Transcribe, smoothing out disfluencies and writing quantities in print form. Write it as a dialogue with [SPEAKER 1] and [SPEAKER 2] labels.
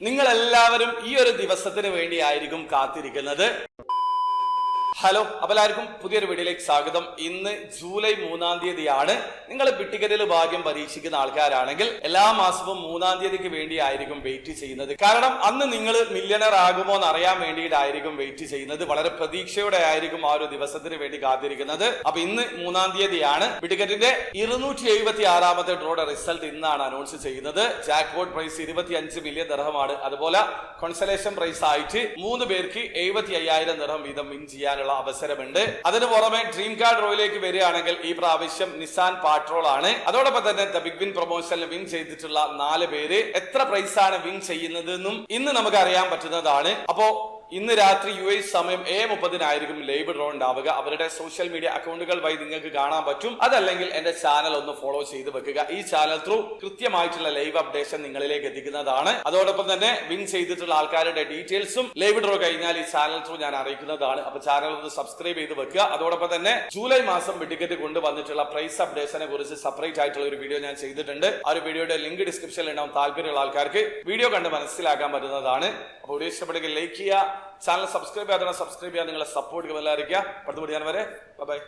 [SPEAKER 1] നിങ്ങൾ എല്ലാവരും ഈ ഒരു ദിവസത്തിന് വേണ്ടിയായിരിക്കും കാത്തിരിക്കുന്നത്. ഹലോ, അപ്പോൾ എല്ലാവർക്കും പുതിയൊരു വീഡിയോയിലേക്ക് സ്വാഗതം. ഇന്ന് ജൂലൈ 3-ാം തീയതിയാണ്. നിങ്ങൾ ടിക്കറ്റിൽ ഭാഗ്യം പരീക്ഷിക്കുന്ന ആൾക്കാരാണെങ്കിൽ എല്ലാ മാസവും 3-ാം തീയതിക്ക് വേണ്ടിയായിരിക്കും വെയിറ്റ് ചെയ്യുന്നത്. കാരണം അന്ന് നിങ്ങൾ മില്യണർ ആകുമോ എന്ന് അറിയാൻ വേണ്ടിയിട്ടായിരിക്കും വെയിറ്റ് ചെയ്യുന്നത്. വളരെ പ്രതീക്ഷയോടെ ആയിരിക്കും ആ ഒരു ദിവസത്തിന് വേണ്ടി കാത്തിരിക്കുന്നത്. അപ്പൊ ഇന്ന് 3-ാം തീയതിയാണ്. ടിക്കറ്റിന്റെ 276-ാമത്തെ ഡ്രോയുടെ റിസൾട്ട് ഇന്നാണ് അനൗൺസ് ചെയ്യുന്നത്. ജാക്ക്പോട്ട് പ്രൈസ് 25 മില്യൺ ദിർഹമാണ്. അതുപോലെ കോൺസലേഷൻ പ്രൈസ് ആയിട്ട് 3 പേർക്ക് 75,000 ദിർഹം വീതം വിൻ ചെയ്യാനുള്ള അവസരമുണ്ട്. അതിന് പുറമെ ഡ്രീം കാർഡ് റോയിലേക്ക് വരികയാണെങ്കിൽ ഈ പ്രാവശ്യം നിസാൻ പാട്രോൾ ആണ്. അതോടൊപ്പം തന്നെ ദ ബിഗ് വിൻ പ്രൊമോഷനിൽ വിൻ ചെയ്തിട്ടുള്ള 4 പേര് എത്ര പ്രൈസ് ആണ് വിൻ ചെയ്യുന്നതെന്നും ഇന്ന് നമുക്ക് അറിയാൻ പറ്റുന്നതാണ്. അപ്പോ ഇന്ന് രാത്രി US സമയം 7:30 ലൈവ് ഡ്രോ ഉണ്ടാവുക. അവരുടെ സോഷ്യൽ മീഡിയ അക്കൗണ്ടുകൾ വഴി നിങ്ങൾക്ക് കാണാൻ പറ്റും. അതല്ലെങ്കിൽ എന്റെ ചാനൽ ഒന്ന് ഫോളോ ചെയ്ത് വെക്കുക. ഈ ചാനൽ ത്രൂ കൃത്യമായിട്ടുള്ള ലൈവ് അപ്ഡേഷൻ നിങ്ങളിലേക്ക് എത്തിക്കുന്നതാണ്. അതോടൊപ്പം തന്നെ വിൻ ചെയ്തിട്ടുള്ള ആൾക്കാരുടെ ഡീറ്റെയിൽസും ലൈവ് ഡ്രോ കഴിഞ്ഞാൽ ഈ ചാനൽ ത്രൂ ഞാൻ അറിയിക്കുന്നതാണ്. അപ്പൊ ചാനൽ ഒന്ന് സബ്സ്ക്രൈബ് ചെയ്ത് വെക്കുക. അതോടൊപ്പം തന്നെ ജൂലൈ മാസം ടിക്കറ്റ് കൊണ്ടുവന്നിട്ടുള്ള പ്രൈസ് അപ്ഡേഷനെ കുറിച്ച് സെപ്പറേറ്റ് ആയിട്ടുള്ള ഒരു വീഡിയോ ഞാൻ ചെയ്തിട്ടുണ്ട്. ആ ഒരു വീഡിയോയുടെ ലിങ്ക് ഡിസ്ക്രിപ്ഷനിൽ ഉണ്ടാവും. താല്പര്യമുള്ള ആൾക്കാർക്ക് വീഡിയോ കണ്ട് മനസ്സിലാക്കാൻ പറ്റുന്നതാണ്. അപ്പോൾ വീഡിയോ ഇഷ്ടപ്പെടുമെങ്കിൽ ലൈക്ക് ചെയ്യുക, ചാനൽ സബ്സ്ക്രൈബ് ചെയ്യാതെ സബ്സ്ക്രൈബ് ചെയ്യാൻ നിങ്ങളെ സപ്പോർട്ട് എല്ലാവരും. അടുത്ത വീഡിയോ വരെ ബൈ.